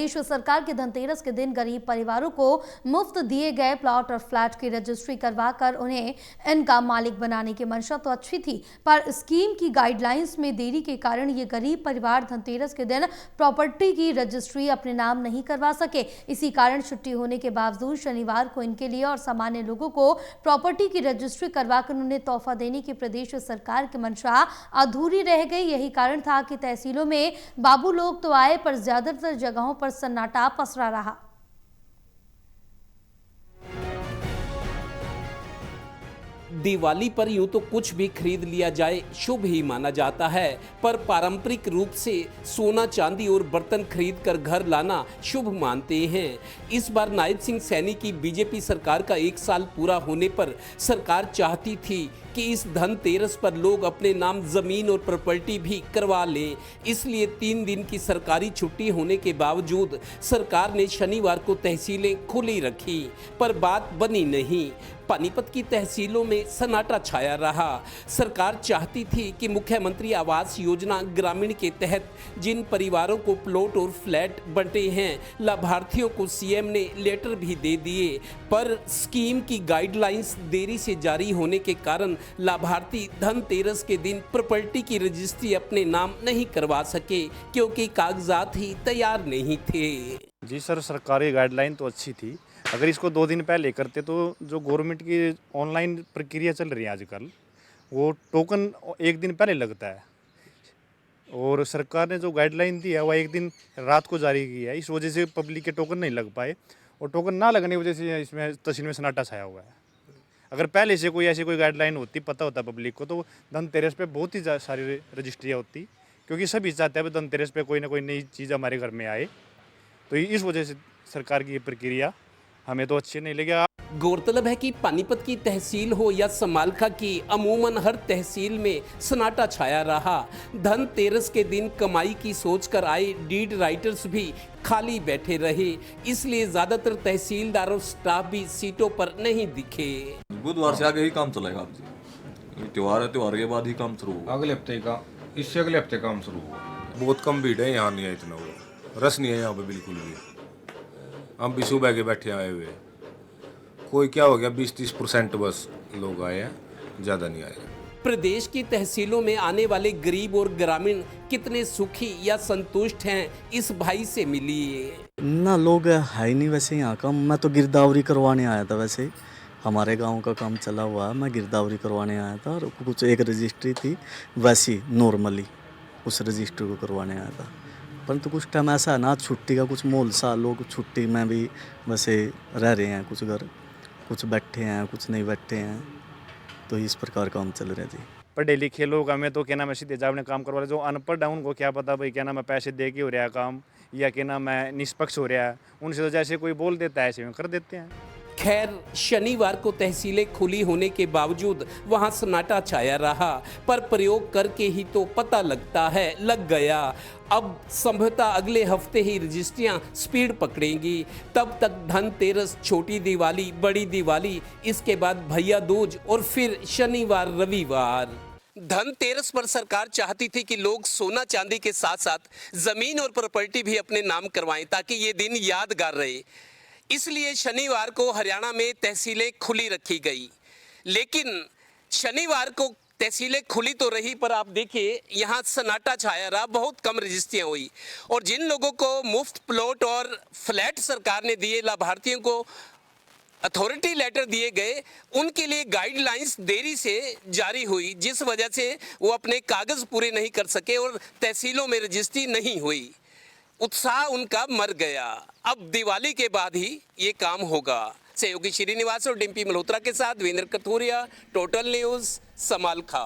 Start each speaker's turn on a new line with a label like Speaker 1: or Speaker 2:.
Speaker 1: प्रदेश सरकार के धनतेरस के दिन गरीब परिवारों को मुफ्त दिए गए प्लॉट और फ्लैट की रजिस्ट्री करवाकर उन्हें इनका मालिक बनाने की मंशा तो अच्छी थी, पर स्कीम की गाइडलाइंस में देरी के कारण ये गरीब परिवार धनतेरस के दिन प्रॉपर्टी की रजिस्ट्री अपने नाम नहीं करवा सके। इसी कारण छुट्टी होने के बावजूद शनिवार को इनके लिए और सामान्य लोगों को प्रॉपर्टी की रजिस्ट्री करवाकर उन्हें तोहफा देने की प्रदेश सरकार की मंशा अधूरी रह गई। यही कारण था कि तहसीलों में बाबू लोग तो आए, पर ज्यादातर जगहों पर सन्नाटा पसरा रहा।
Speaker 2: दिवाली पर यूं तो कुछ भी खरीद लिया जाए शुभ ही माना जाता है, पर पारंपरिक रूप से सोना चांदी और बर्तन खरीद कर घर लाना शुभ मानते हैं। इस बार नायब सिंह सैनी की बीजेपी सरकार का 1 साल पूरा होने पर सरकार चाहती थी कि इस धनतेरस पर लोग अपने नाम जमीन और प्रॉपर्टी भी करवा लें। इसलिए 3 दिन की सरकारी छुट्टी होने के बावजूद सरकार ने शनिवार को तहसीलें खुली रखी, पर बात बनी नहीं। पानीपत की तहसीलों में सन्नाटा छाया रहा। सरकार चाहती थी कि मुख्यमंत्री आवास योजना ग्रामीण के तहत जिन परिवारों को प्लॉट और फ्लैट बंटे हैं, लाभार्थियों को सीएम ने लेटर भी दे दिए, पर स्कीम की गाइडलाइंस देरी से जारी होने के कारण लाभार्थी धनतेरस के दिन प्रॉपर्टी की रजिस्ट्री अपने नाम नहीं करवा सके, क्योंकि कागजात ही तैयार नहीं थे।
Speaker 3: जी सर, सरकारी गाइडलाइन तो अच्छी थी। अगर इसको 2 दिन पहले करते तो जो गवर्नमेंट की ऑनलाइन प्रक्रिया चल रही है आजकल, वो टोकन 1 दिन पहले लगता है, और सरकार ने जो गाइडलाइन दी है वह 1 दिन रात को जारी की है। इस वजह से पब्लिक के टोकन नहीं लग पाए, और टोकन ना लगने की वजह से इसमें तहसील में सन्नाटा छाया हुआ है। अगर पहले से कोई ऐसी कोई गाइडलाइन होती, पता होता पब्लिक को, तो धनतेरस पे बहुत ही सारी रजिस्ट्रियाँ होती, क्योंकि सभी चाहते हैं धनतेरस पे कोई ना कोई नई चीज़ हमारे घर में आए। तो इस वजह से सरकार की ये प्रक्रिया हमें तो अच्छी नहीं लगी।
Speaker 2: गौरतलब है कि पानीपत की तहसील हो या समालखा की, अमूमन हर तहसील में सन्नाटा छाया रहा। धनतेरस के दिन कमाई की सोचकर आए डीड राइटर्स भी खाली बैठे रहे, इसलिए ज्यादातर तहसीलदार और स्टाफ भी सीटों पर नहीं दिखे।
Speaker 4: बुधवार से आगे ही काम चलेगा। अब जी त्योहार है, त्योहार के बाद ही काम शुरू होगा।
Speaker 5: अगले हफ्ते का, इससे अगले हफ्ते काम शुरू होगा।
Speaker 4: बहुत कम भीड़ है, यहाँ नहीं है इतना, वो रस नहीं है यहाँ पे बिल्कुल भी। हम भी सुबह के बैठे आए हुए, कोई क्या हो गया 20-30% बस लोग आए हैं, ज़्यादा नहीं आए।
Speaker 2: प्रदेश की तहसीलों में आने वाले गरीब और ग्रामीण कितने सुखी या संतुष्ट हैं, इस भाई से मिलिए।
Speaker 6: ना लोग है ही नहीं वैसे यहाँ का। मैं तो गिरदावरी करवाने आया था, वैसे हमारे गांव का काम चला हुआ है, मैं गिरदावरी करवाने आया था, और कुछ एक रजिस्ट्री थी वैसी नॉर्मली, उस रजिस्ट्री को करवाने आया था। परंतु कुछ टाइम ऐसा है ना, छुट्टी का कुछ माहौल सा, लोग छुट्टी में भी वैसे रह रहे हैं, कुछ घर कुछ बैठे हैं, कुछ नहीं बैठे हैं, तो इस प्रकार काम चल रहा है जी।
Speaker 3: पढ़े लिखे लोग हमें तो क्या नाम है सीधे जावने काम करवा रहे। जो अनपढ़ है उनको क्या पता भाई क्या नाम है पैसे दे के हो रहा है काम, या क्या नाम है निष्पक्ष हो रहा है। उनसे तो जैसे कोई बोल देता है ऐसे में कर देते हैं।
Speaker 2: खैर, शनिवार को तहसीलें खुली होने के बावजूद वहां सन्नाटा छाया रहा, पर प्रयोग करके ही तो पता लगता है, लग गया। अब संभवतः अगले हफ्ते ही रजिस्ट्रियां स्पीड पकड़ेंगी। तब तक धनतेरस, छोटी दिवाली, बड़ी दिवाली, इसके बाद भैया दूज और फिर शनिवार रविवार। धनतेरस पर सरकार चाहती थी कि लोग सोना चांदी के साथ साथ जमीन और प्रॉपर्टी भी अपने नाम करवाएं, ताकि ये दिन यादगार रहे। इसलिए शनिवार को हरियाणा में तहसीलें खुली रखी गई, लेकिन शनिवार को तहसीलें खुली तो रही, पर आप देखिए यहाँ सन्नाटा छाया रहा, बहुत कम रजिस्ट्रियाँ हुई। और जिन लोगों को मुफ्त प्लॉट और फ्लैट सरकार ने दिए, लाभार्थियों को अथॉरिटी लेटर दिए गए, उनके लिए गाइडलाइंस देरी से जारी हुई, जिस वजह से वो अपने कागज़ पूरे नहीं कर सके और तहसीलों में रजिस्ट्री नहीं हुई। उत्साह उनका मर गया। अब दिवाली के बाद ही ये काम होगा। सहयोगी श्रीनिवास और डिम्पी मल्होत्रा के साथ वीरेंद्र कथूरिया, टोटल न्यूज़, समालखा।